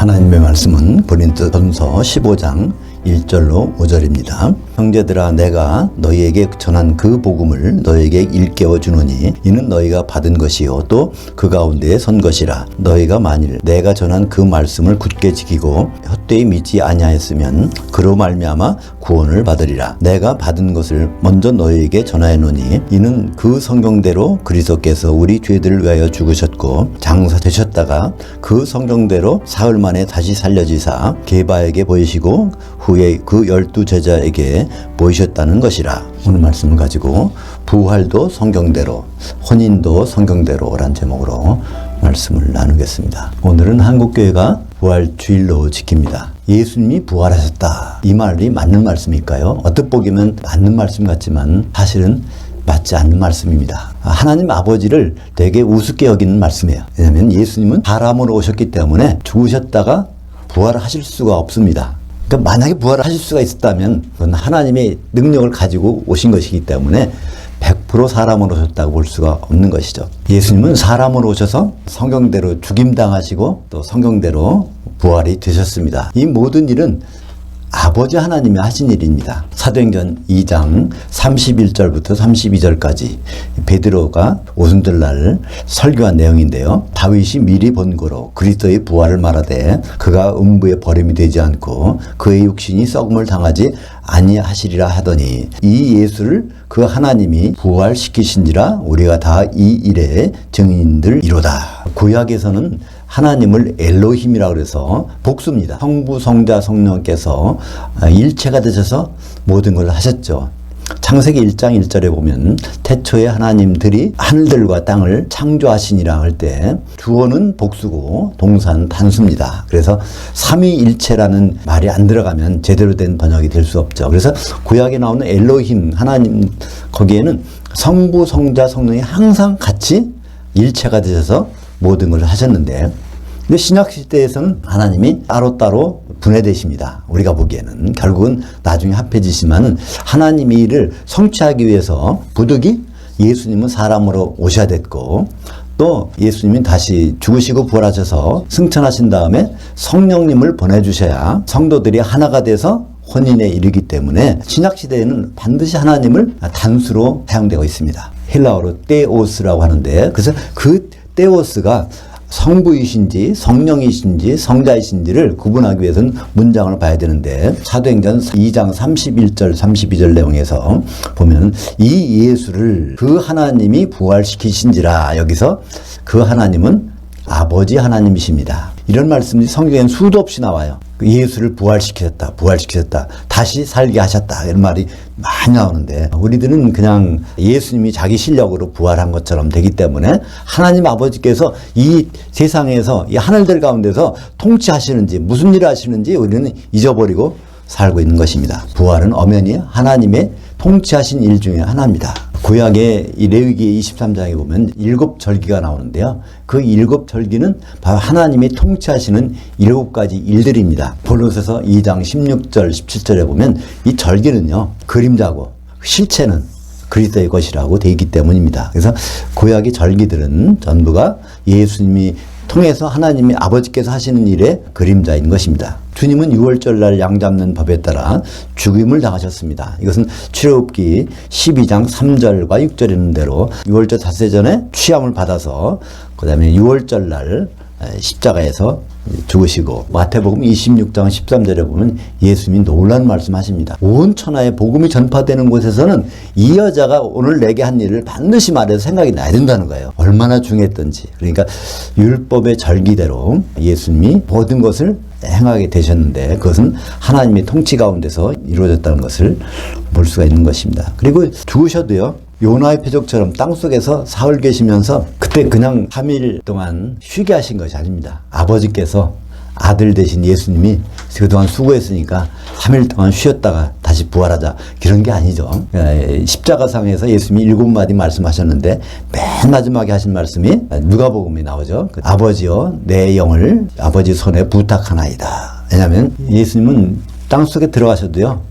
하나님의 말씀은 고린도전서 15장 1절로 5절입니다. 형제들아, 내가 너희에게 전한 그 복음을 너희에게 일깨워 주노니 이는 너희가 받은 것이요 또 그 가운데에 선 것이라. 너희가 만일 내가 전한 그 말씀을 굳게 지키고 헛되이 믿지 아니하였으면 그로 말미암아 구원을 받으리라. 내가 받은 것을 먼저 너희에게 전하노니 이는 그 성경대로 그리스도께서 우리 죄들을 위하여 죽으셨고 장사되셨다가 그 성경대로 사흘 만에 다시 살려지사 게바에게 보이시고 후에 그 12 제자에게 보이셨다는 것이라. 오늘 말씀을 가지고 부활도 성경대로, 혼인도 성경대로라는 제목으로 말씀을 나누겠습니다. 오늘은 한국교회가 부활주일로 지킵니다. 예수님이 부활하셨다. 이 말이 맞는 말씀일까요? 어떻게 보기면 맞는 말씀 같지만 사실은 맞지 않는 말씀입니다. 하나님 아버지를 되게 우습게 여기는 말씀이에요. 왜냐하면 예수님은 사람으로 오셨기 때문에 죽으셨다가 부활하실 수가 없습니다. 그러니까 만약에 부활하실 수가 있었다면 그건 하나님의 능력을 가지고 오신 것이기 때문에 100% 사람으로 오셨다고 볼 수가 없는 것이죠. 예수님은 사람으로 오셔서 성경대로 죽임당하시고 또 성경대로 부활이 되셨습니다. 이 모든 일은 아버지 하나님이 하신 일입니다. 사도행전 2장 31절부터 32절까지 베드로가 오순절날 설교한 내용인데요. 다윗이 미리 본 거로 그리스도의 부활을 말하되 그가 음부에 버림이 되지 않고 그의 육신이 썩음을 당하지 아니하시리라 하더니 이 예수를 그 하나님이 부활시키신지라 우리가 다 이 일의 증인들이로다. 구약에서는 하나님을 엘로힘이라고 그래서 복수입니다. 성부, 성자, 성령께서 일체가 되셔서 모든 걸 하셨죠. 창세기 1장 1절에 보면 태초에 하나님들이 하늘들과 땅을 창조하시니라 할 때 주어는 복수고 동사는 단수입니다. 그래서 삼위일체라는 말이 안 들어가면 제대로 된 번역이 될 수 없죠. 그래서 구약에 나오는 엘로힘 하나님 거기에는 성부, 성자, 성령이 항상 같이 일체가 되셔서 모든 걸 하셨는데 근데 신약 시대에서는 하나님이 따로따로 분해되십니다. 우리가 보기에는 결국은 나중에 합해지지만은 하나님의 일을 성취하기 위해서 부득이 예수님은 사람으로 오셔야 됐고 또 예수님은 다시 죽으시고 부활하셔서 승천하신 다음에 성령님을 보내주셔야 성도들이 하나가 돼서 혼인에 이르기 때문에 신약 시대에는 반드시 하나님을 단수로 사용되고 있습니다. 헬라어로 테오스라고 하는데 그래서 그 테오스가 성부이신지 성령이신지 성자이신지를 구분하기 위해서는 문장을 봐야 되는데 사도행전 2장 31절 32절 내용에서 보면 이 예수를 그 하나님이 부활시키신지라. 여기서 그 하나님은 아버지 하나님이십니다. 이런 말씀이 성경에는 수도 없이 나와요. 예수를 부활시키셨다, 다시 살게 하셨다 이런 말이 많이 나오는데 우리들은 그냥 예수님이 자기 실력으로 부활한 것처럼 되기 때문에 하나님 아버지께서 이 세상에서 이 하늘들 가운데서 통치하시는지 무슨 일을 하시는지 우리는 잊어버리고 살고 있는 것입니다. 부활은 엄연히 하나님의 통치하신 일 중에 하나입니다. 구약의 이 레위기 23장에 보면 7절기가 나오는데요. 그 7절기는 바로 하나님이 통치하시는 7가지 일들입니다. 본론에서 2장 16절 17절에 보면 이 절기는요 그림자고 실체는 그리스도의 것이라고 되어 있기 때문입니다. 그래서 구약의 절기들은 전부가 예수님이 통해서 하나님이 아버지께서 하시는 일의 그림자인 것입니다. 주님은 6월절날 양 잡는 법에 따라 죽임을 당하셨습니다. 이것은 출애굽기 12장 3절과 6절에 있는 대로 6월절 닷새 전에 취함을 받아서 그 다음에 6월절날 십자가에서 죽으시고 마태복음 26장 13절에 보면 예수님이 놀라운 말씀하십니다. 온 천하에 복음이 전파되는 곳에서는 이 여자가 오늘 내게 한 일을 반드시 말해서 생각이 나야 된다는 거예요. 얼마나 중요했던지. 그러니까 율법의 절기대로 예수님이 모든 것을 행하게 되셨는데 그것은 하나님의 통치 가운데서 이루어졌다는 것을 볼 수가 있는 것입니다. 그리고 죽으셔도요 요나의 표적처럼 땅속에서 사흘 계시면서 그때 그냥 3일 동안 쉬게 하신 것이 아닙니다. 아버지께서 아들 되신 예수님이 그동안 수고했으니까 3일 동안 쉬었다가 다시 부활하자 그런 게 아니죠. 십자가상에서 예수님이 7마디 말씀하셨는데 맨 마지막에 하신 말씀이 누가복음에 나오죠. 아버지여 내 영을 아버지 손에 부탁하나이다. 왜냐하면 예수님은 땅속에 들어가셔도요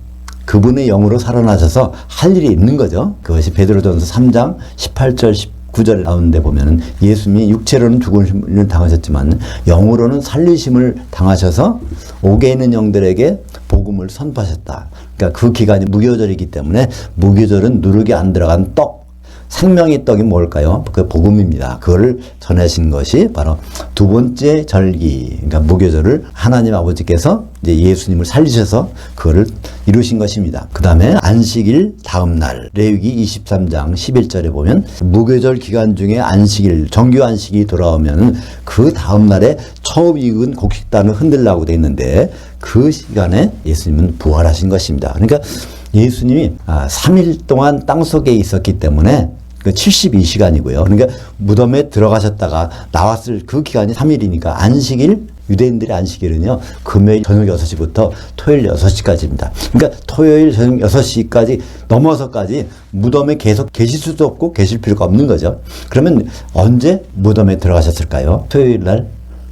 그분의 영으로 살아나셔서 할 일이 있는 거죠. 그것이 베드로전서 3장 18절 9절 나오는데 보면 예수님이 육체로는 죽음을 당하셨지만 영으로는 살리심을 당하셔서 옥에 있는 영들에게 복음을 선포하셨다. 그러니까 그 기간이 무교절이기 때문에 무교절은 누룩이 안 들어간 떡, 생명의 떡이 뭘까요? 그 복음입니다. 그거를 전하신 것이 바로 두 번째 절기, 그러니까 무교절을 하나님 아버지께서 이제 예수님을 살리셔서 그거를 이루신 것입니다. 그 다음에 안식일 다음 날, 레위기 23장 11절에 보면 무교절 기간 중에 안식일, 정규 안식이 돌아오면 그 다음 날에 처음 익은 곡식단을 흔들라고 되어 있는데 그 시간에 예수님은 부활하신 것입니다. 그러니까 예수님이 3일 동안 땅속에 있었기 때문에 그 72시간이고요. 그러니까 무덤에 들어가셨다가 나왔을 그 기간이 3일이니까 안식일, 유대인들의 안식일은요, 금요일 저녁 6시부터 토요일 6시까지입니다. 그러니까 토요일 저녁 6시까지 넘어서까지 무덤에 계속 계실 수도 없고 계실 필요가 없는 거죠. 그러면 언제 무덤에 들어가셨을까요? 토요일 날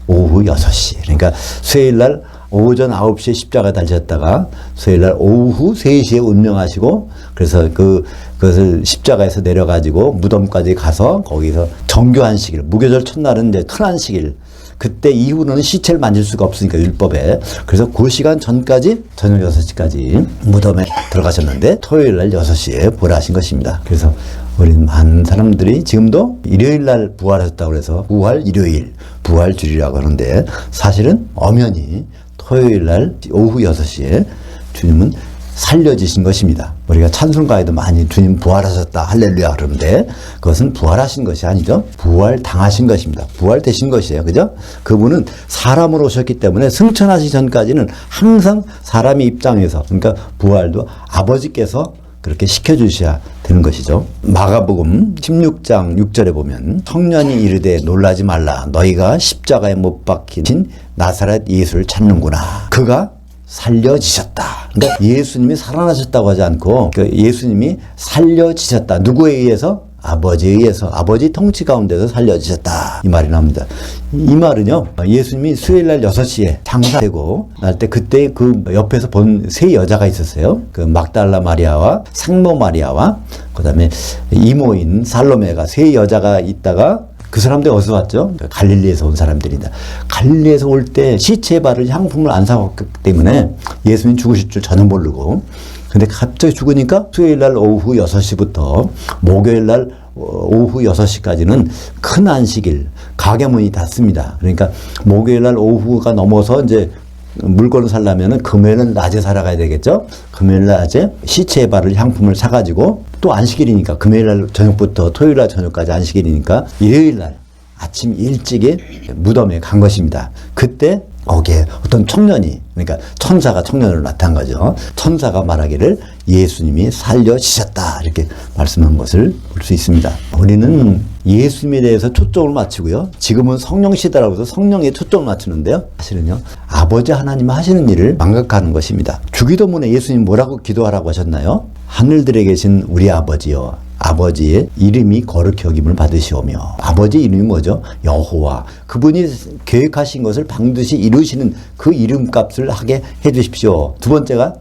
오후 6시. 그러니까 수요일 날 오전 9시에 십자가 달리셨다가 수요일 날 오후 3시에 운명하시고 그래서 그것을 십자가에서 내려가지고 무덤까지 가서 거기서 정규 안식일, 무교절 첫날은 이제 큰 안식일, 그때 이후로는 시체를 만질 수가 없으니까 율법에. 그래서 그 시간 전까지 저녁 6시까지 무덤에 들어가셨는데 토요일 날 6시에 부활하신 것입니다. 그래서 우리 많은 사람들이 지금도 일요일 날 부활하셨다고 해서 부활 일요일, 부활 주일이라고 하는데 사실은 엄연히 토요일 날 오후 6시에 주님은 살려지신 것입니다. 우리가 찬송가에도 많이 주님 부활하셨다 할렐루야 그러는데 그것은 부활하신 것이 아니죠. 부활당하신 것입니다. 부활되신 것이에요. 그죠? 그분은 사람으로 오셨기 때문에 승천하시기 전까지는 항상 사람의 입장에서, 그러니까 부활도 아버지께서 그렇게 시켜주셔야 되는 것이죠. 마가복음 16장 6절에 보면 청년이 이르되 놀라지 말라 너희가 십자가에 못 박히신 나사렛 예수를 찾는구나. 그가 살려지셨다. 그러니까 예수님이 살아나셨다고 하지 않고 예수님이 살려지셨다. 누구에 의해서? 아버지에 의해서, 아버지 통치 가운데서 살려지셨다. 이 말이 나옵니다. 이 말은요, 예수님이 수요일 날 6시에 장사되고 날 때 그때 그 옆에서 본 세 여자가 있었어요. 그 막달라 마리아와 생모 마리아와 그 다음에 이모인 살로메가 세 여자가 있다가 그 사람들이 어디서 왔죠? 갈릴리에서 온 사람들이다. 갈릴리에서 올 때 시체에 바를 향품을 안 사왔기 때문에 예수님 죽으실 줄 전혀 모르고 근데 갑자기 죽으니까 수요일 날 오후 6시부터 목요일 날 오후 6시까지는 큰 안식일, 가게 문이 닫습니다. 그러니까 목요일 날 오후가 넘어서 이제 물건을 사려면은 금요일은 낮에 살아가야 되겠죠? 금요일 낮에 시체에 바를 향품을 사가지고 또 안식일이니까 금요일 날 저녁부터 토요일 날 저녁까지 안식일이니까 일요일 날 아침 일찍에 무덤에 간 것입니다. 그때 거기에 어떤 청년이, 그러니까 천사가 청년으로 나타난 거죠. 천사가 말하기를 예수님이 살려지셨다 이렇게 말씀한 것을 볼 수 있습니다. 우리는 예수님에 대해서 초점을 맞추고요. 지금은 성령 시대라고 해서 성령에 초점을 맞추는데요. 사실은요, 아버지 하나님 하시는 일을 망각하는 것입니다. 주기도문에 예수님 뭐라고 기도하라고 하셨나요? 하늘들에 계신 우리 아버지여, 아버지의 이름이 거룩히 여김을 받으시오며. 아버지 이름이 뭐죠? 여호와. 그분이 계획하신 것을 반드시 이루시는 그 이름값을 하게 해주십시오. 두 번째가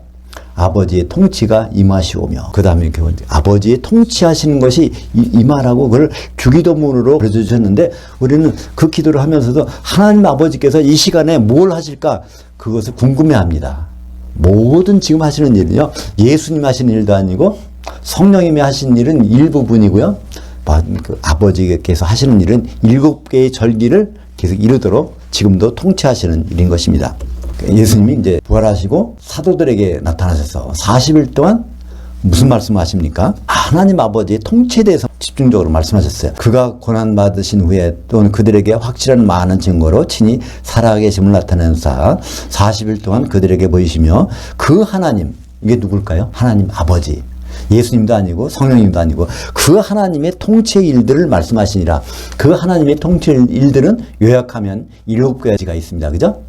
아버지의 통치가 임하시오며. 그 다음에 이렇게 아버지의 통치하시는 것이 임하라고 그걸 주기도문으로 그려주셨는데 우리는 그 기도를 하면서도 하나님 아버지께서 이 시간에 뭘 하실까 그것을 궁금해합니다. 모든 지금 하시는 일은요, 예수님 하시는 일도 아니고 성령님이 하신 일은 일부분이고요. 그 아버지께서 하시는 일은 7개의 절기를 계속 이루도록 지금도 통치하시는 일인 것입니다. 예수님이 이제 부활하시고 사도들에게 나타나셔서 40일 동안 무슨 말씀을 하십니까? 하나님 아버지의 통치에 대해서 집중적으로 말씀하셨어요. 그가 고난받으신 후에 또는 그들에게 확실한 많은 증거로 친히 살아계심을 나타내사 40일 동안 그들에게 보이시며 그 하나님, 이게 누굴까요? 하나님 아버지. 예수님도 아니고 성령님도 아니고 그 하나님의 통치의 일들을 말씀하시니라. 그 하나님의 통치의 일들은 요약하면 7가지가 있습니다. 그죠?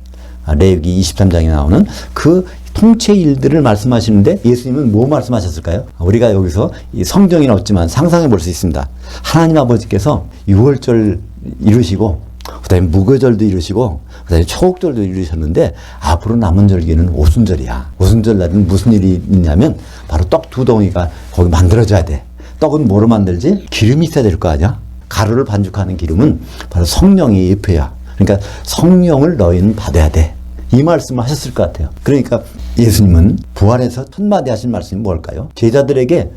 레위기 23장에 나오는 그 통치의 일들을 말씀하시는데 예수님은 뭐 말씀하셨을까요? 우리가 여기서 성경에는 없지만 상상해 볼 수 있습니다. 하나님 아버지께서 유월절 이루시고 그 다음에 무교절도 이루시고 그 다음에 초곡절도 이루셨는데 앞으로 남은 절기는 오순절이야. 오순절 날은 무슨 일이 있냐면 바로 떡 2덩이가 거기 만들어져야 돼. 떡은 뭐로 만들지? 기름이 있어야 될 거 아니야? 가루를 반죽하는 기름은 바로 성령의 예표야. 그러니까 성령을 너희는 받아야 돼. 이 말씀을 하셨을 것 같아요. 그러니까 예수님은 부활해서 첫 마디 하신 말씀이 뭘까요? 제자들에게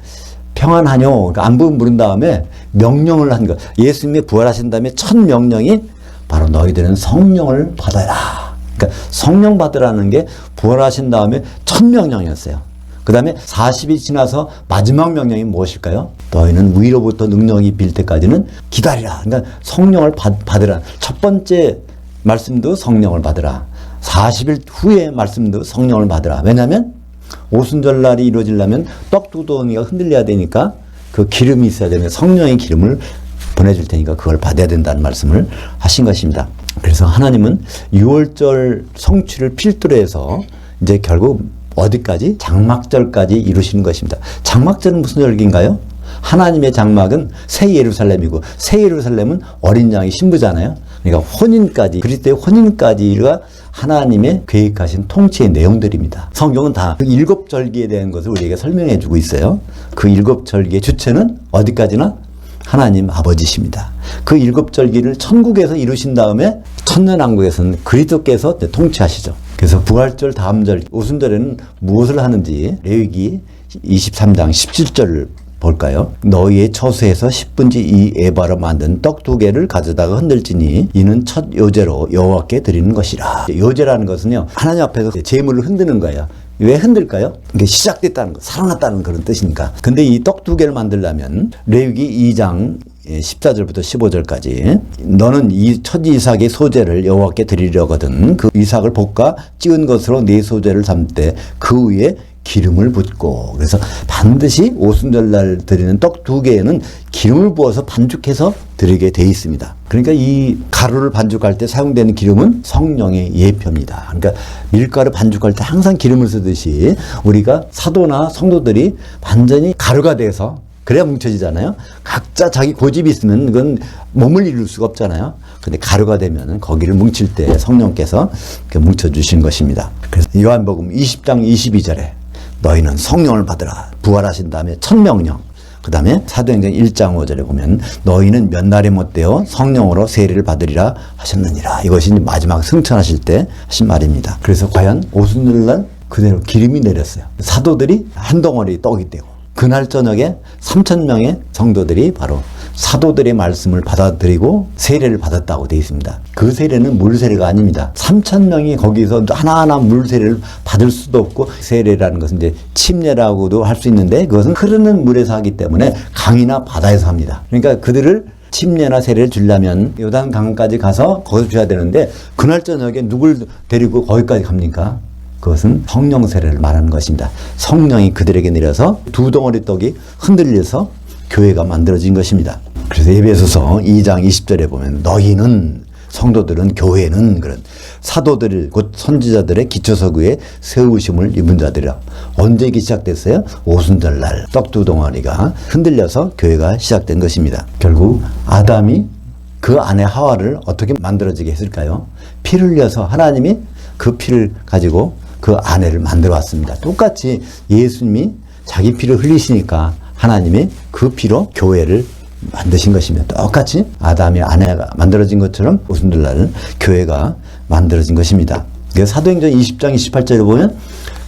평안하뇨. 그러니까 안부 물은 다음에 명령을 한 거. 예수님이 부활하신 다음에 첫 명령이 바로 너희들은 성령을 받아라. 그러니까 성령 받으라는 게 부활하신 다음에 첫 명령이었어요. 그 다음에 40이 지나서 마지막 명령이 무엇일까요? 너희는 위로부터 능력이 빌 때까지는 기다리라. 그러니까 성령을 받으라. 첫 번째 말씀도 성령을 받으라. 40일 후의 말씀도 성령을 받으라. 왜냐하면 오순절날이 이루어지려면 떡두덩이가 흔들려야 되니까 그 기름이 있어야 되는 성령의 기름을 보내줄 테니까 그걸 받아야 된다는 말씀을 하신 것입니다. 그래서 하나님은 6월절 성취를 필두로 해서 이제 결국 어디까지? 장막절까지 이루시는 것입니다. 장막절은 무슨 절기인가요? 하나님의 장막은 새 예루살렘이고 새 예루살렘은 어린 양의 신부잖아요. 그러니까 혼인까지, 그리스도의 혼인까지가 하나님의 계획하신 통치의 내용들입니다. 성경은 다 그 7절기에 대한 것을 우리에게 설명해 주고 있어요. 그 7절기의 주체는 어디까지나 하나님 아버지십니다. 그 7절기를 천국에서 이루신 다음에 천년왕국에서는 그리스도께서 통치하시죠. 그래서 부활절 다음 절 오순절에는 무엇을 하는지 레위기 23장 17절을 볼까요? 너희의 처소에서 10분지 2 에바로 만든 떡 2개를 가져다가 흔들지니 이는 첫 요제로 여호와께 드리는 것이라. 요제라는 것은요, 하나님 앞에서 제물을 흔드는 거예요. 왜 흔들까요? 이게 시작됐다는 거, 살아났다는 그런 뜻이니까. 근데 이 떡 2개를 만들려면 레위기 2장 14절부터 15절까지 너는 이 첫 이삭의 소재를 여호와께 드리려거든 그 이삭을 볶아 찌은 것으로 네 소재를 삼되 그 위에 기름을 붓고. 그래서 반드시 오순절날 드리는 떡 2개에는 기름을 부어서 반죽해서 드리게 돼 있습니다. 그러니까 이 가루를 반죽할 때 사용되는 기름은 성령의 예표입니다. 그러니까 밀가루 반죽할 때 항상 기름을 쓰듯이 우리가 사도나 성도들이 완전히 가루가 돼서 그래야 뭉쳐지잖아요. 각자 자기 고집이 있으면 그건 몸을 이룰 수가 없잖아요. 근데 가루가 되면 거기를 뭉칠 때 성령께서 뭉쳐주신 것입니다. 그래서 요한복음 20장 22절에 너희는 성령을 받으라. 부활하신 다음에 첫 명령. 그 다음에 사도행전 1장 5절에 보면 너희는 몇 날에 못되어 성령으로 세례를 받으리라 하셨느니라. 이것이 마지막 승천하실 때 하신 말입니다. 그래서 과연 오순절날 그대로 기름이 내렸어요. 사도들이 한 덩어리 떡이 되고 그날 저녁에 3,000명의 성도들이 바로 사도들의 말씀을 받아들이고 세례를 받았다고 되어 있습니다. 그 세례는 물 세례가 아닙니다. 3,000명이 거기서 하나하나 물 세례를 받을 수도 없고, 세례라는 것은 이제 침례라고도 할 수 있는데 그것은 흐르는 물에서 하기 때문에 강이나 바다에서 합니다. 그러니까 그들을 침례나 세례를 주려면 요단 강까지 가서 거기서 줘야 되는데 그날 저녁에 누굴 데리고 거기까지 갑니까? 그것은 성령 세례를 말하는 것입니다. 성령이 그들에게 내려서 2덩어리 떡이 흔들려서 교회가 만들어진 것입니다. 그래서 에베소서 2장 20절에 보면 너희는, 성도들은, 교회는 그런 사도들 곧 선지자들의 기초석 위에 세우심을 입은 자들이라. 언제 시작됐어요? 오순절날 떡 2덩어리가 흔들려서 교회가 시작된 것입니다. 결국 아담이 그 아내 하와를 어떻게 만들어지게 했을까요? 피를 흘려서 하나님이 그 피를 가지고 그 아내를 만들어 왔습니다. 똑같이 예수님이 자기 피를 흘리시니까 하나님이 그 피로 교회를 만드신 것입니다. 똑같이 아담의 아내가 만들어진 것처럼 오순절날은 교회가 만들어진 것입니다. 사도행전 20장 28절에 보면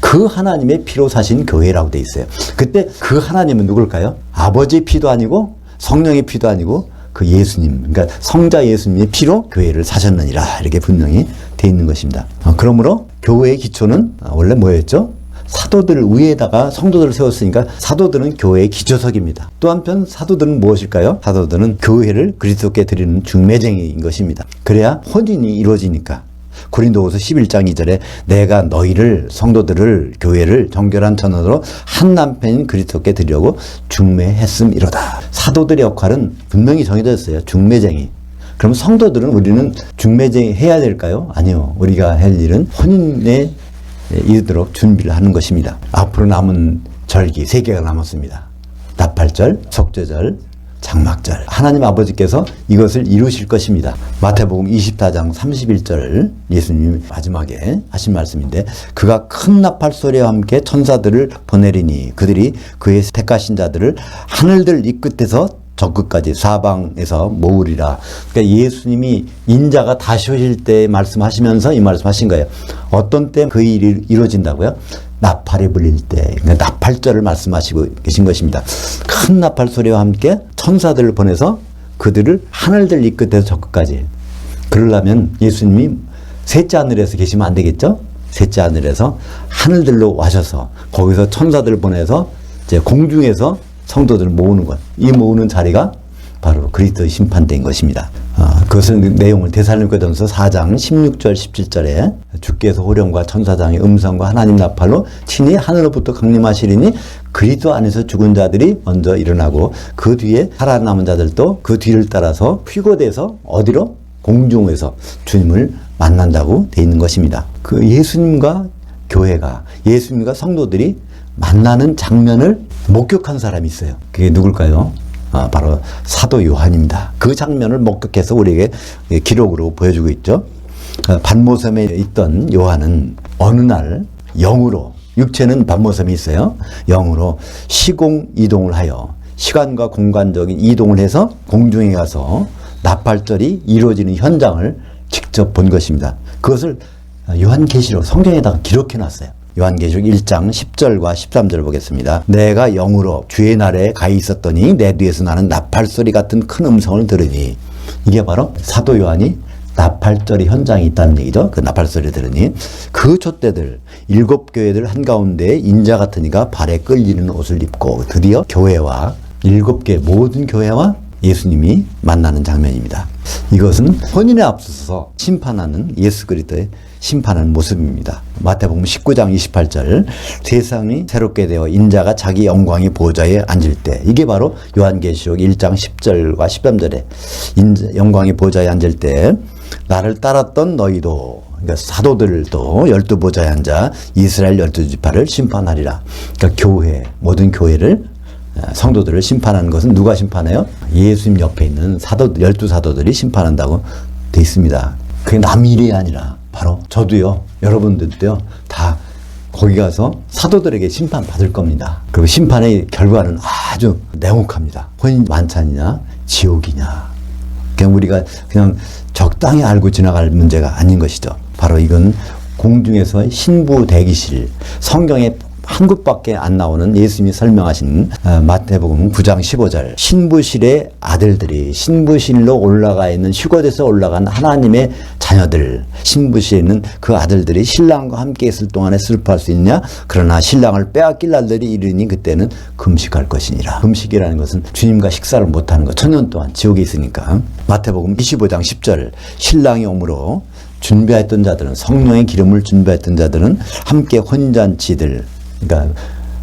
그 하나님의 피로 사신 교회라고 돼 있어요. 그때 그 하나님은 누굴까요? 아버지의 피도 아니고 성령의 피도 아니고 그 예수님, 그러니까 성자 예수님의 피로 교회를 사셨느니라, 이렇게 분명히 돼 있는 것입니다. 그러므로 교회의 기초는 원래 뭐였죠? 사도들 위에다가 성도들을 세웠으니까 사도들은 교회의 기초석입니다. 또 한편 사도들은 무엇일까요? 사도들은 교회를 그리스도께 드리는 중매쟁이인 것입니다. 그래야 혼인이 이루어지니까. 고린도후서 11장 2절에 내가 너희를, 성도들을, 교회를 정결한 천원으로 한 남편인 그리스도께 드리려고 중매했음이로다. 사도들의 역할은 분명히 정해졌어요. 중매쟁이. 그럼 성도들은, 우리는 중매쟁이 해야 될까요? 아니요. 우리가 할 일은 혼인에 이르도록 준비를 하는 것입니다. 앞으로 남은 절기 3개가 남았습니다. 나팔절, 속죄절, 장막절. 하나님 아버지께서 이것을 이루실 것입니다. 마태복음 24장 31절 예수님이 마지막에 하신 말씀인데 그가 큰 나팔 소리와 함께 천사들을 보내리니 그들이 그의 택하신 자들을 하늘들 이 끝에서 적끝까지 사방에서 모으리라. 그러니까 예수님이 인자가 다시 오실 때 말씀하시면서 이 말씀하신 거예요. 어떤 때 그 일이 이루어진다고요? 나팔이 불릴 때, 그러니까 나팔절을 말씀하시고 계신 것입니다. 큰 나팔 소리와 함께 천사들을 보내서 그들을 하늘들 이 끝에서 저 끝까지. 그러려면 예수님이 셋째 하늘에서 계시면 안 되겠죠? 셋째 하늘에서 하늘들로 와셔서 거기서 천사들을 보내서 이제 공중에서 성도들을 모으는 것. 이 모으는 자리가 바로 그리스도의 심판대인 것입니다. 그것을 내용을 데살로니가전서 4장 16절 17절에 주께서 호령과 천사장의 음성과 하나님 나팔로 친히 하늘로부터 강림하시리니 그리스도 안에서 죽은 자들이 먼저 일어나고 그 뒤에 살아남은 자들도 그 뒤를 따라서 휘고돼서 어디로? 공중에서 주님을 만난다고 되어 있는 것입니다. 그 예수님과 교회가, 예수님과 성도들이 만나는 장면을 목격한 사람이 있어요. 그게 누굴까요? 바로 사도 요한입니다. 그 장면을 목격해서 우리에게 기록으로 보여주고 있죠. 반모섬에 있던 요한은 어느 날 영으로, 육체는 반모섬에 있어요. 영으로 시공 이동을 하여 시간과 공간적인 이동을 해서 공중에 가서 나팔절이 이루어지는 현장을 직접 본 것입니다. 그것을 요한계시록 성경에다가 기록해 놨어요. 요한계시록 1장 10절과 13절 보겠습니다. 내가 영으로 주의 날에 가 있었더니 내 뒤에서 나는 나팔소리 같은 큰 음성을 들으니, 이게 바로 사도 요한이 나팔절이 현장에 있다는 얘기죠. 그 나팔소리 들으니 그 촛대들 7교회들 한가운데 인자 같은 이가 발에 끌리는 옷을 입고 드디어 교회와 7개 모든 교회와 예수님이 만나는 장면입니다. 이것은 혼인에 앞서서 심판하는 예수 그리스도의 심판하는 모습입니다. 마태복음 19장 28절 세상이 새롭게 되어 인자가 자기 영광의 보좌에 앉을 때, 이게 바로 요한계시록 1장 10절과 13절에 영광의 보좌에 앉을 때 나를 따랐던 너희도, 그러니까 사도들도 12보좌에 앉아 이스라엘 12지파를 심판하리라. 그러니까 교회, 모든 교회를, 성도들을 심판하는 것은 누가 심판해요? 예수님 옆에 있는 사도들, 12사도들이 심판한다고 되어 있습니다. 그게 남 일이 아니라 바로 저도요, 여러분들도요, 다 거기 가서 사도들에게 심판받을 겁니다. 그리고 심판의 결과는 아주 냉혹합니다. 혼인 만찬이냐 지옥이냐. 그냥 우리가 그냥 적당히 알고 지나갈 문제가 아닌 것이죠. 바로 이건 공중에서 신부 대기실, 성경에 한 곳밖에 안 나오는 예수님이 설명하신 마태복음 9장 15절 신부실의 아들들이, 신부실로 올라가 있는 휴거돼서 올라간 하나님의 자녀들, 신부실에 있는 그 아들들이 신랑과 함께 있을 동안에 슬퍼할 수 있냐? 그러나 신랑을 빼앗길 날들이 이르니 그때는 금식할 것이니라. 금식이라는 것은 주님과 식사를 못하는 것, 천년 동안 지옥에 있으니까. 마태복음 25장 10절 신랑이 오므로 준비했던 자들은, 성령의 기름을 준비했던 자들은 함께 혼잔치들, 그러니까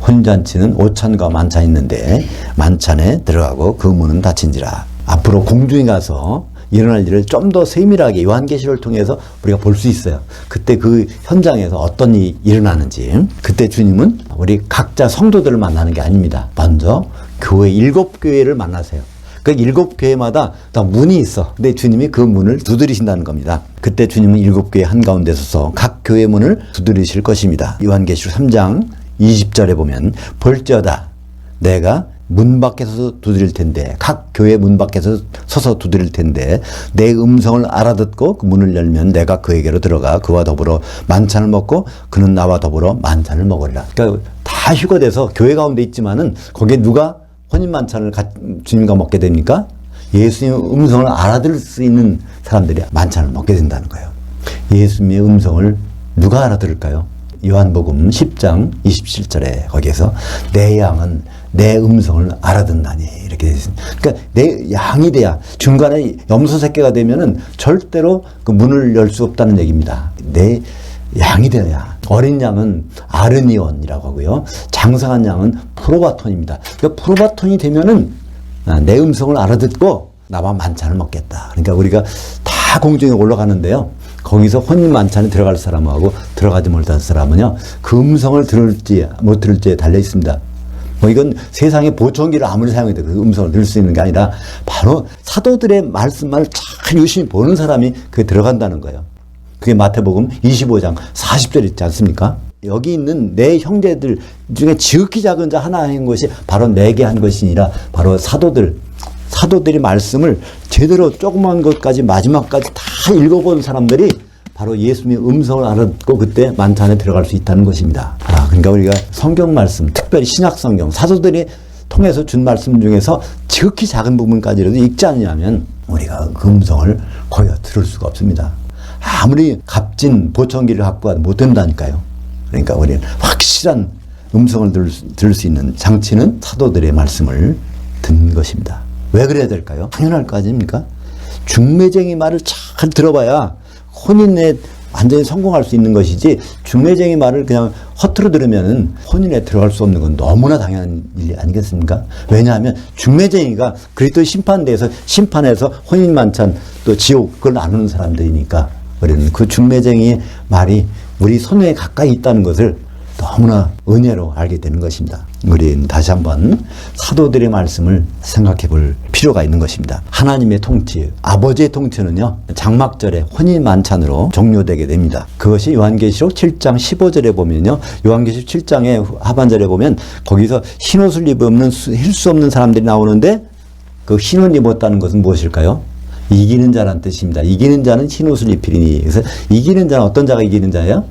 혼잔치는 오찬과 만찬 있는데 만찬에 들어가고 그 문은 닫힌지라. 앞으로 공중에 가서 일어날 일을 좀 더 세밀하게 요한계시록을 통해서 우리가 볼 수 있어요. 그때 그 현장에서 어떤 일이 일어나는지. 그때 주님은 우리 각자 성도들을 만나는 게 아닙니다. 먼저 교회 7교회를 만나세요. 그 7교회마다 다 문이 있어. 근데 주님이 그 문을 두드리신다는 겁니다. 그때 주님은 7교회 한가운데 서서 각 교회 문을 두드리실 것입니다. 요한계시록 3장 20절에 보면 볼지어다 내가 문 밖에서 두드릴 텐데, 각 교회 문 밖에서 서서 두드릴 텐데 내 음성을 알아듣고 그 문을 열면 내가 그에게로 들어가 그와 더불어 만찬을 먹고 그는 나와 더불어 만찬을 먹으리라. 그러니까 다 휴거돼서 교회 가운데 있지만은 거기에 누가 혼인 만찬을 주님과 먹게 됩니까? 예수님의 음성을 알아들을 수 있는 사람들이 만찬을 먹게 된다는 거예요. 예수님의 음성을 누가 알아들을까요? 요한복음 10장 27절에 거기에서 내 양은 내 음성을 알아듣나니 이렇게 되어 있습니다. 그러니까 내 양이 돼야, 중간에 염소 새끼가 되면은 절대로 그 문을 열 수 없다는 얘기입니다. 내 양이 되어야. 어린 양은 아르니온이라고 하고요. 장성한 양은 프로바톤입니다. 그러니까 프로바톤이 되면은 내 음성을 알아듣고 나와 만찬을 먹겠다. 그러니까 우리가 다 공중에 올라가는데요. 거기서 혼인 만찬에 들어갈 사람하고 들어가지 못할 사람은요, 그 음성을 들을지 못 들을지에 달려 있습니다. 이건 세상의 보청기를 아무리 사용해도 그 음성을 들을 수 있는 게 아니라 바로 사도들의 말씀을 잘 유심히 보는 사람이 그게 들어간다는 거예요. 그게 마태복음 25장 40절 있지 않습니까? 여기 있는 내 형제들 중에 지극히 작은 자 하나인 것이 바로 내게 한 것이니라. 바로 사도들 사도들이 말씀을 제대로 조그만 것까지 마지막까지 다 읽어본 사람들이 바로 예수님의 음성을 알았고 그때 만찬에 들어갈 수 있다는 것입니다. 그러니까 우리가 성경 말씀, 특별히 신약 성경, 사도들이 통해서 준 말씀 중에서 지극히 작은 부분까지라도 읽지 않냐면 우리가 그 음성을 거의 들을 수가 없습니다. 아무리 값진 보청기를 갖고 와도 못 된다니까요. 그러니까 우리는 확실한 음성을 들을 수 있는 장치는 사도들의 말씀을 듣는 것입니다. 왜 그래야 될까요? 당연할 거 아닙니까? 중매쟁이 말을 잘 들어봐야 혼인에 완전히 성공할 수 있는 것이지, 중매쟁이 말을 그냥 허투루 들으면 혼인에 들어갈 수 없는 건 너무나 당연한 일 아니겠습니까? 왜냐하면 중매쟁이가 그리스도의 심판대에서 심판해서 혼인 만찬 또 지옥 그걸 나누는 사람들이니까 우리는 그 중매쟁이의 말이 우리 손에 가까이 있다는 것을 너무나 은혜로 알게 되는 것입니다. 우리는 다시 한번 사도들의 말씀을 생각해 볼 필요가 있는 것입니다. 하나님의 통치, 아버지의 통치는요, 장막절에 혼인 만찬으로 종료되게 됩니다. 그것이 요한계시록 7장 15절에 보면요, 요한계시록 7장의 하반절에 보면 거기서 흰옷을 입는 힐 수 없는 사람들이 나오는데 그 흰옷 입었다는 것은 무엇일까요? 이기는 자란 뜻입니다. 이기는 자는 흰옷을 입히리니. 그래서 이기는 자는 어떤 자가 이기는 자예요?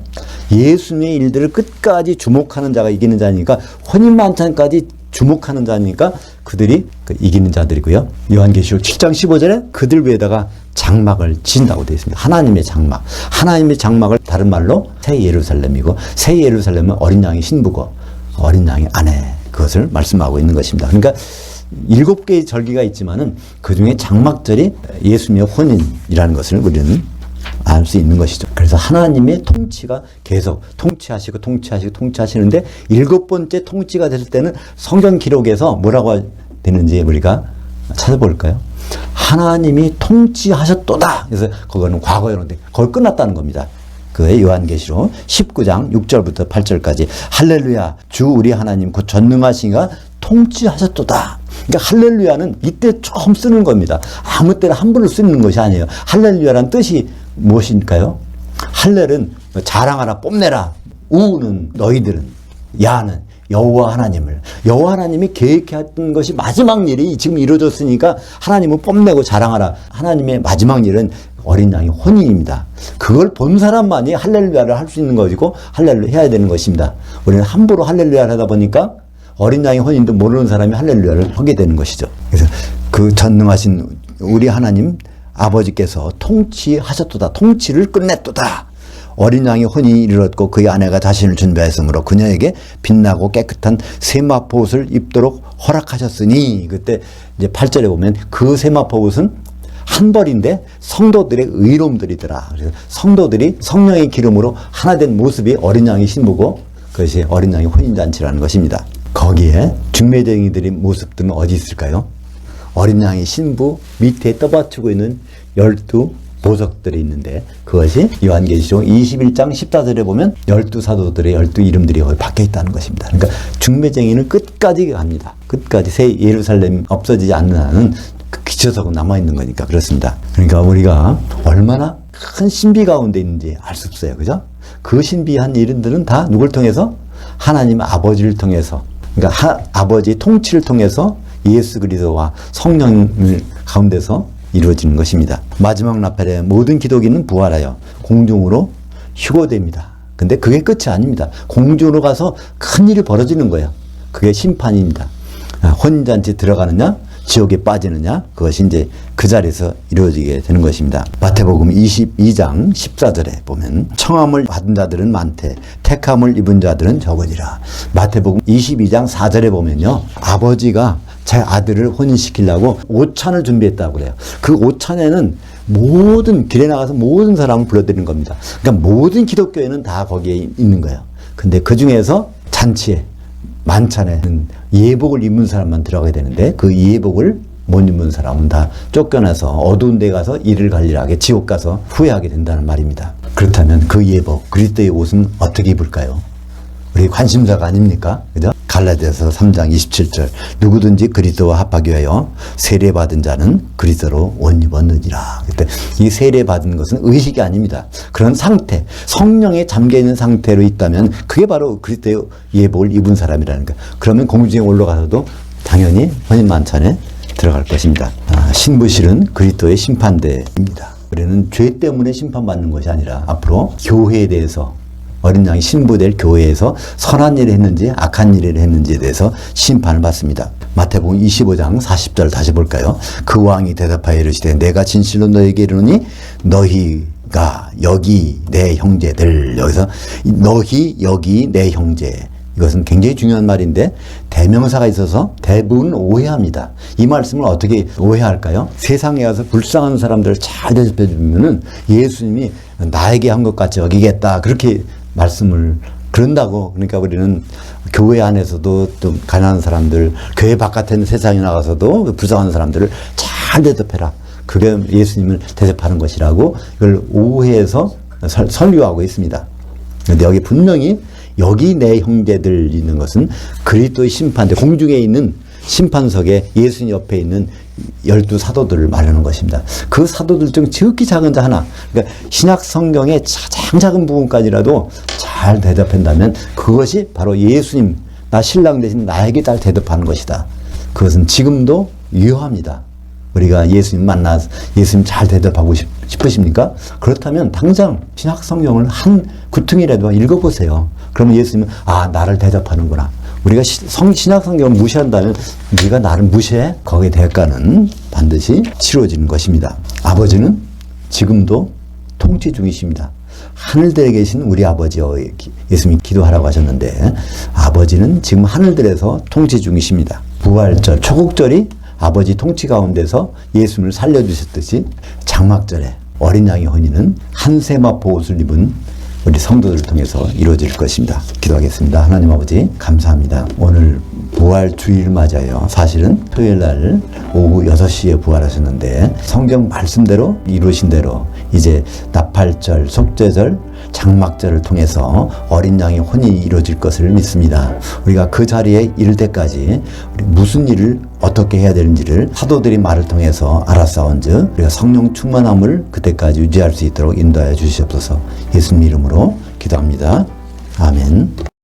예수님의 일들을 끝까지 주목하는 자가 이기는 자니까, 혼인만찬까지 주목하는 자니까 그들이 이기는 자들이고요. 요한계시록 7장 15절에 그들 위에다가 장막을 진다고 되어 있습니다. 하나님의 장막. 하나님의 장막을 다른 말로 새 예루살렘이고, 새 예루살렘은 어린 양의 신부고 어린 양의 아내, 그것을 말씀하고 있는 것입니다. 그러니까 7개의 절기가 있지만은 그 중에 장막절이 예수님의 혼인이라는 것을 우리는 알 수 있는 것이죠. 그래서 하나님의 통치가 계속 통치하시는데 7번째 통치가 됐을 때는 성경 기록에서 뭐라고 되는지 우리가 찾아볼까요? 하나님이 통치하셨도다. 그래서 그거는 과거였는데 거기 끝났다는 겁니다. 그의 요한계시록 19장 6절부터 8절까지 할렐루야, 주 우리 하나님 곧 전능하시니가 통치하셨도다. 그러니까 할렐루야는 이때 처음 쓰는 겁니다. 아무 때나 함부로 쓰는 것이 아니에요. 할렐루야란 뜻이 무엇일까요? 할렐은 자랑하라, 뽐내라. 우는 너희들은, 야는 여호와 하나님을. 여호와 하나님이 계획했던 것이 마지막 일이 지금 이루어졌으니까 하나님은 뽐내고 자랑하라. 하나님의 마지막 일은 어린 양의 혼인입니다. 그걸 본 사람만이 할렐루야를 할 수 있는 것이고 할렐루야 해야 되는 것입니다. 우리는 함부로 할렐루야를 하다 보니까 어린 양의 혼인도 모르는 사람이 할렐루야를 하게 되는 것이죠. 그래서 그 전능하신 우리 하나님 아버지께서 통치하셨도다. 통치를 끝냈도다. 어린 양의 혼인이 이르렀고 그의 아내가 자신을 준비하였으므로 그녀에게 빛나고 깨끗한 세마포옷을 입도록 허락하셨으니, 그때 이제 8절에 보면 그 세마포옷은 한 벌인데 성도들의 의로움들이더라. 그래서 성도들이 성령의 기름으로 하나 된 모습이 어린 양의 신부고 그것이 어린 양의 혼인잔치라는 것입니다. 거기에 중매쟁이들의 모습들은 어디 있을까요? 어린 양의 신부 밑에 떠받치고 있는 12 보석들이 있는데 그것이 요한계시록 21장 14절에 보면 12사도들의 12 이름들이 거기 박혀 있다는 것입니다. 그러니까 중매쟁이는 끝까지 갑니다. 끝까지 새 예루살렘 없어지지 않는 한은 그 기초석은 남아있는 거니까 그렇습니다. 그러니까 우리가 얼마나 큰 신비 가운데 있는지 알 수 없어요. 그죠? 그 신비한 일들은 다 누굴 통해서? 하나님 아버지를 통해서, 그러니까 아버지의 통치를 통해서 예수 그리스도와 성령을 가운데서 이루어지는 것입니다. 마지막 나팔에 모든 기독인은 부활하여 공중으로 휴거됩니다. 근데 그게 끝이 아닙니다. 공중으로 가서 큰 일이 벌어지는 거예요. 그게 심판입니다. 혼인잔치 들어가느냐, 지옥에 빠지느냐, 그것이 이제 그 자리에서 이루어지게 되는 것입니다. 마태복음 22장 14절에 보면 청함을 받은 자들은 많되 택함을 입은 자들은 적으니라. 마태복음 22장 4절에 보면요, 아버지가 제 아들을 혼인시키려고 오찬을 준비했다고 그래요. 그 오찬에는 모든 길에 나가서 모든 사람을 불러들이는 겁니다. 그러니까 모든 기독교회는 다 거기에 있는 거예요. 근데 그 중에서 잔치에, 만찬에는 예복을 입은 사람만 들어가야 되는데 그 예복을 못 입은 사람은 다 쫓겨나서 어두운 데 가서 이를 갈리라게 지옥 가서 후회하게 된다는 말입니다. 그렇다면 그 예복, 그리스도의 옷은 어떻게 입을까요? 우리 관심사가 아닙니까? 그죠? 갈라디아서 3장 27절 누구든지 그리스도와 합하기 위하여 세례받은 자는 그리스도로 옷 입었느니라. 그때 이 세례받은 것은 의식이 아닙니다. 그런 상태, 성령에 잠겨있는 상태로 있다면 그게 바로 그리스도의 예복을 입은 사람이라는 거예요. 그러면 공중에 올라가서도 당연히 혼인 만찬에 들어갈 것입니다. 신부실은 그리스도의 심판대입니다. 우리는 죄 때문에 심판받는 것이 아니라 앞으로 교회에 대해서 어린 양이 신부될 교회에서 선한 일을 했는지 악한 일을 했는지에 대해서 심판을 받습니다. 마태복음 25장 40절 다시 볼까요? 그 왕이 대답하여 이르시되 내가 진실로 너희에게 이르노니 너희가 여기 내 형제들, 여기서 너희 여기 내 형제, 이것은 굉장히 중요한 말인데 대명사가 있어서 대부분 오해합니다. 이 말씀을 어떻게 오해할까요? 세상에 가서 불쌍한 사람들을 잘 대접해 주면은 예수님이 나에게 한 것 같이 여기겠다, 그렇게 말씀을 그런다고. 그러니까 우리는 교회 안에서도 좀 가난한 사람들, 교회 바깥에 있는 세상에 나가서도 불쌍한 사람들을 잘 대접해라, 그게 예수님을 대접하는 것이라고 이걸 오해해서 설교하고 있습니다. 그런데 여기 분명히 여기 내 형제들 있는 것은 그리스도의 심판대, 공중에 있는 심판석에 예수님 옆에 있는 12사도들을 말하는 것입니다. 그 사도들 중 지극히 작은 자 하나, 그러니까 신약 성경의 가장 작은 부분까지라도 잘 대답한다면 그것이 바로 예수님, 나 신랑 대신 나에게 잘 대답하는 것이다. 그것은 지금도 유효합니다. 우리가 예수님 만나서 예수님 잘 대답하고 싶으십니까? 그렇다면 당장 신약 성경을 한 구퉁이라도 읽어보세요. 그러면 예수님은 나를 대접하는구나. 우리가 신약 성경을 무시한다면 네가 나를 무시해? 거기에 대가는 반드시 치러지는 것입니다. 아버지는 지금도 통치 중이십니다. 하늘들에 계신 우리 아버지여, 예수님이 기도하라고 하셨는데 아버지는 지금 하늘들에서 통치 중이십니다. 부활절, 초국절이 아버지 통치 가운데서 예수님을 살려주셨듯이 장막절에 어린 양의 혼인은 한 세마포 옷을 입은 우리 성도들을 통해서 이루어질 것입니다. 기도하겠습니다. 하나님 아버지 감사합니다. 오늘 부활 주일을 맞아요. 사실은 토요일 날 오후 6시에 부활하셨는데 성경 말씀대로 이루신 대로 이제 나팔절, 속죄절, 장막절을 통해서 어린 양의 혼이 이루어질 것을 믿습니다. 우리가 그 자리에 이를 때까지 우리 무슨 일을 어떻게 해야 되는지를 사도들이 말을 통해서 알았사온즉 우리가 성령 충만함을 그때까지 유지할 수 있도록 인도하여 주시옵소서. 예수님 이름으로 기도합니다. 아멘.